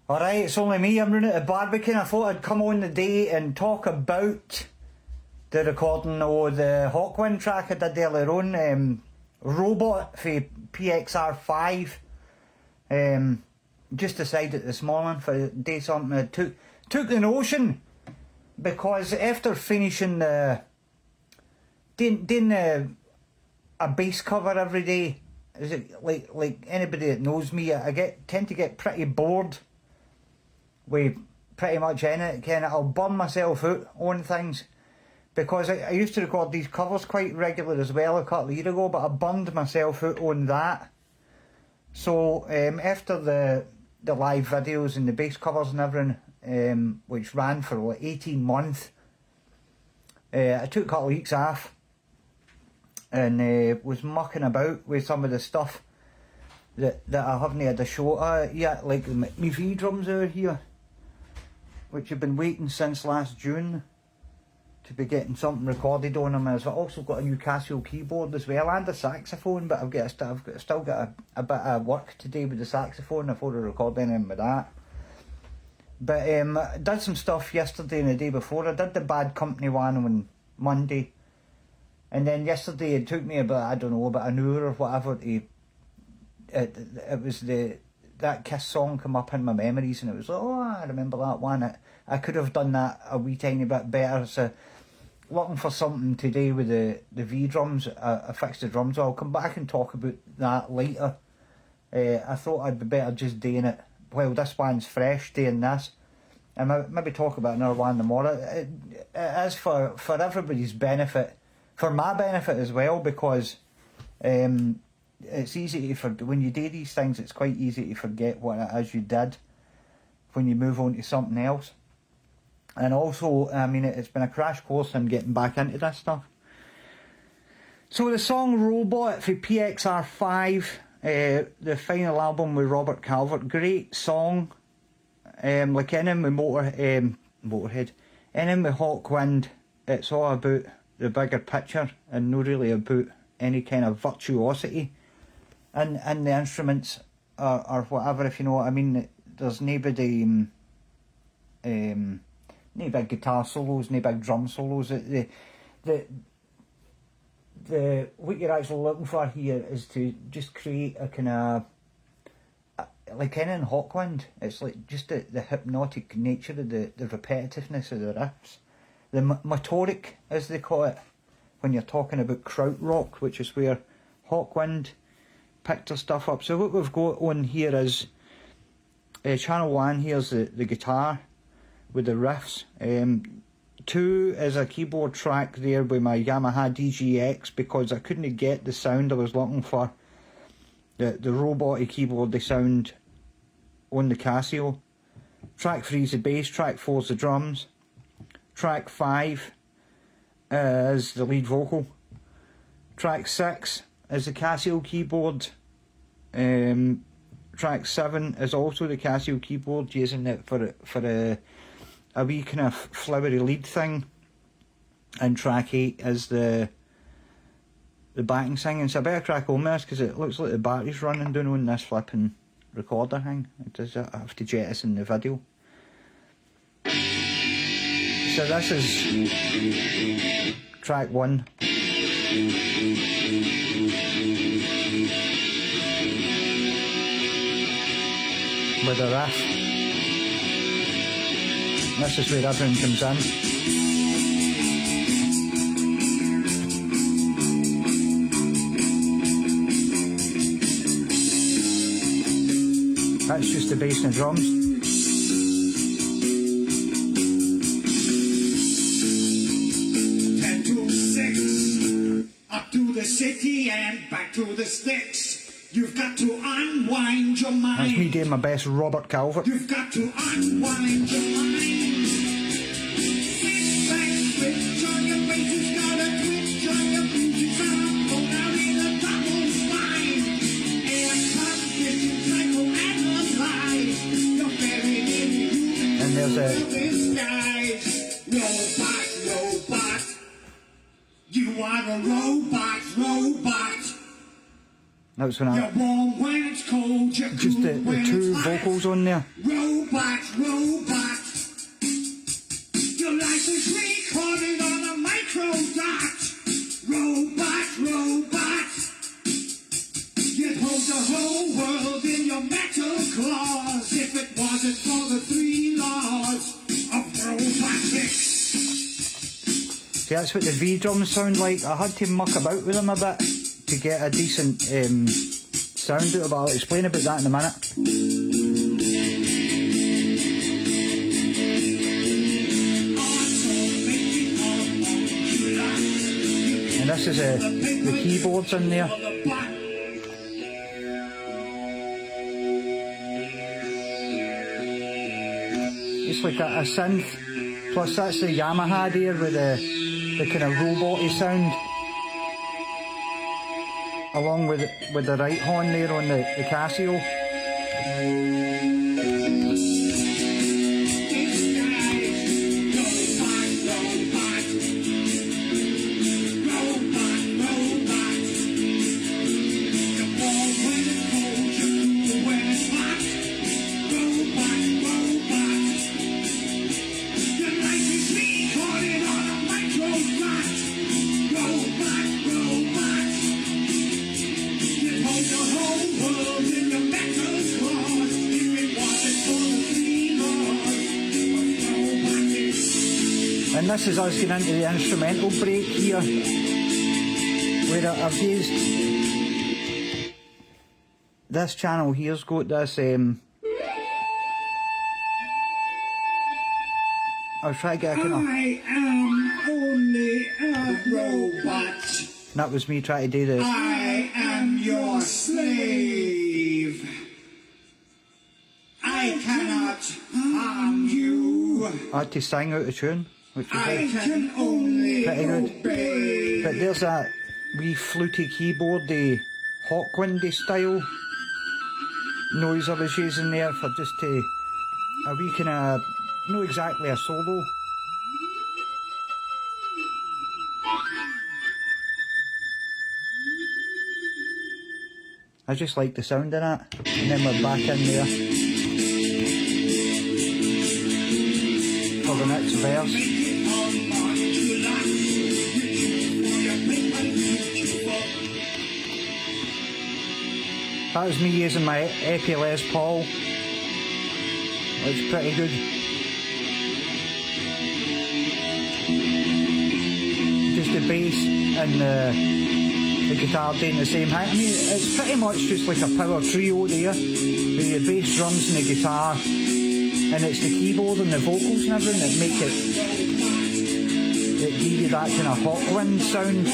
Alright, it's only me. I'm running to barbecue. I thought I'd come on the day and talk about the recording of the Hawkwind track I did earlier on. Robot for PXR5. Just decided this morning for do something. I took the notion because after finishing doing a bass cover every day, is it like anybody that knows me, I tend to get pretty bored with pretty much in it. I'll burn myself out on things because I used to record these covers quite regular as well a couple of years ago, but I burned myself out on that. So after the live videos and the bass covers and everything, which ran for like 18 months, I took a couple of weeks off and was mucking about with some of the stuff that I haven't had a shot at yet, like my V drums over here, which I've been waiting since last June to be getting something recorded on them. I've also got a new Casio keyboard as well and a saxophone, but I've still got a bit of work to do with the saxophone before I record anything with that. But I did some stuff yesterday and the day before. I did the Bad Company one on Monday, and then yesterday it took me about an hour or whatever to it was that Kiss song come up in my memories, and it was like, oh, I remember that one. I could have done that a wee tiny bit better. So looking for something to do with the V drums. I fixed the drums. I'll come back and talk about that later. I thought I'd be better just doing it while this one's fresh, doing this, and maybe talk about another one tomorrow. It is for everybody's benefit, for my benefit as well, because it's easy to when you do these things, it's quite easy to forget what it is you did when you move on to something else. And also, I mean, it's been a crash course in getting back into this stuff. So the song Robot for PXR5, the final album with Robert Calvert, great song. Like any with Motorhead, any with Hawkwind, it's all about the bigger picture and not really about any kind of virtuosity and the instruments or whatever, if you know what I mean. There's nobody, no big guitar solos, no big drum solos. The what you're actually looking for here is to just create a kind of, like in Hawkwind, it's like just the hypnotic nature of the repetitiveness of the riffs, the motoric as they call it when you're talking about krautrock, which is where Hawkwind picked their stuff up. So what we've got on here is channel 1, here's the guitar with the riffs. 2 is a keyboard track there with my Yamaha DGX, because I couldn't get the sound I was looking for, the robot keyboard, the sound on the Casio. Track 3 is the bass, track 4 is the drums, track 5 is the lead vocal, track 6 is the Casio keyboard, track 7 is also the Casio keyboard, using it for a wee kind of flowery lead thing, and track 8 is the backing singing. So I better crack on this because it looks like the battery's running down on this flipping recorder thing. I have to jettison the video. So this is track 1. With a riff. This is where everything comes in. That's just the bass and the drums. 10 to 6, up to the city and back to the sticks. You've got to unwind your mind. That's me doing my best Robert Calvert. You've got to unwind your mind. Sit back, switch on your faces, got a twitch on your music sound. Go down in a double spine. And condition, psycho, and alive. You're buried in you. And there's a disguise. Robot. You are a robot. That was when You're warm when it's cold. You're just cool the when two it's hot. vocals on there. Robot, robot. Your license recorded on a micro dot. Robot, robot. You'd hold the whole world in your metal claws if it wasn't for the 3 laws of robotics. See, that's what the V drums sound like. I had to muck about with them a bit to get a decent sound out of it. I'll explain about that in a minute. And this is the keyboards in there. It's like a synth, plus that's the Yamaha there with the kind of robot-y sound, along with the right horn there on the Casio. And this is us getting into the instrumental break here, where I've used this channel here's got this I'll try to get a kind of... I am only a robot. That was me trying to do the... I am your slave. I cannot harm you. I had to sing out of tune, which was I can only pretty good. obey. But there's that wee fluty keyboard, the Hawkwind style noise I was using there for just a wee kind of, not exactly a solo. I just like the sound of that. And then we're back in there for the next verse. That was me using my Epi Les Paul. It's pretty good. Just the bass and the guitar doing the same thing. I mean, it's pretty much just like a power trio there, with the bass, drums and the guitar, and it's the keyboard and the vocals and everything that make it give you that kind of Hawkwind sound.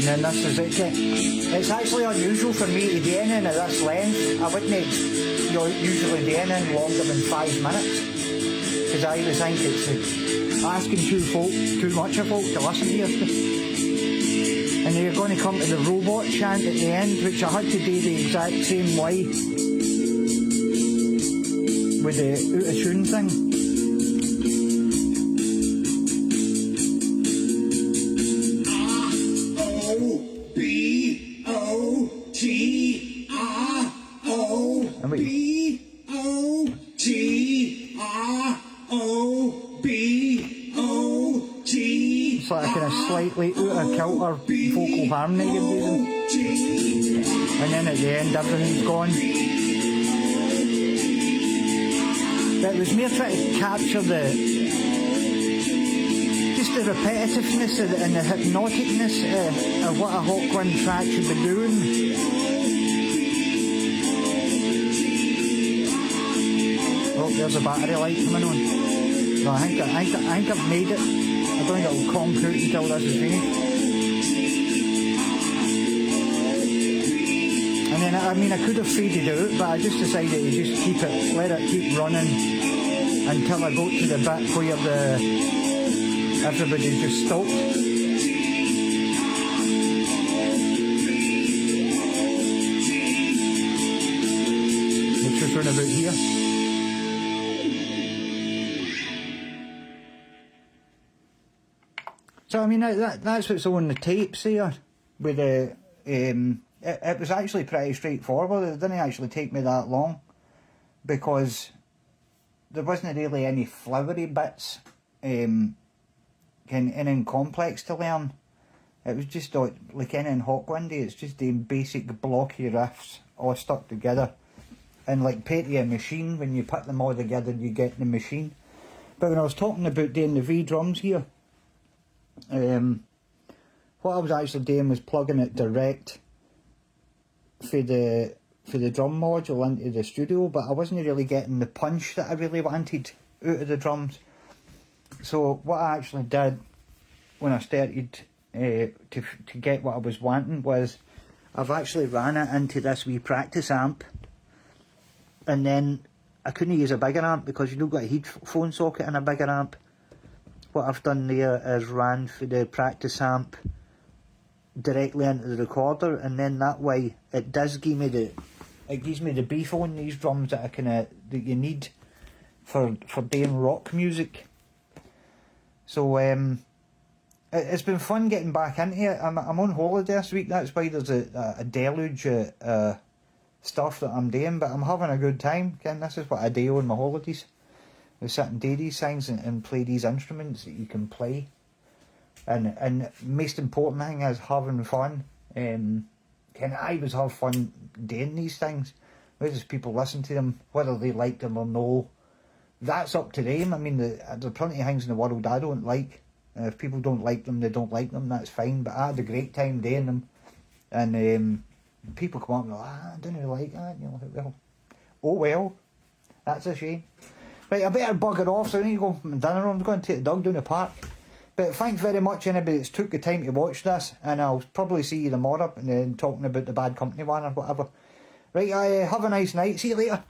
And this is it. It's actually unusual for me to do anything at this length. I wouldn't usually do anything longer than 5 minutes, because I always think it's asking too much of folk to listen to you. And you're going to come to the robot chant at the end, which I had to do the exact same way with the out of tune thing. It's like a kind of slightly out of kilter vocal harmony you're using. And then at the end everything's gone. But it was mere trying to capture just the repetitiveness and the hypnoticness of what a Hawkwind track should be doing. Oh, there's a battery light coming on. No, I think I've made it. I don't think it'll conk out until this is finished. And then, I mean, I could have faded out, but I just decided to just let it keep running until I got to the bit where everybody just stopped. Which was round about here. So I mean, that's what's on the tapes there. With the it was actually pretty straightforward. It didn't actually take me that long because there wasn't really any flowery bits, anything complex to learn. It was just like in Hawkwind, it's just doing basic blocky riffs all stuck together. And like painting a machine, when you put them all together, you get the machine. But when I was talking about doing the V drums here, what I was actually doing was plugging it direct for the drum module into the studio, but I wasn't really getting the punch that I really wanted out of the drums. So what I actually did when I started to get what I was wanting was I've actually ran it into this wee practice amp, and then I couldn't use a bigger amp because you don't got a headphone socket in a bigger amp. What I've done there is ran for the practice amp directly into the recorder, and then that way it does give me the beef on these drums that that you need for doing rock music. So it's been fun getting back into it. I'm on holiday this week, that's why there's a deluge of stuff that I'm doing, but I'm having a good time. Again, this is what I do on my holidays. We sit and do these things and play these instruments that you can play. And most important thing is having fun. I always have fun doing these things. Whether people listen to them, whether they like them or no, that's up to them. I mean, there are plenty of things in the world I don't like. If people don't like them, they don't like them, that's fine. But I had a great time doing them. And people come up and go, I don't really like that. You know, well, oh well, that's a shame. Right, I better bugger off, so I need to go for my dinner. I'm going to take the dog down the park. But thanks very much anybody that's took the time to watch this, and I'll probably see you tomorrow and then talking about the Bad Company one or whatever. Right, have a nice night. See you later.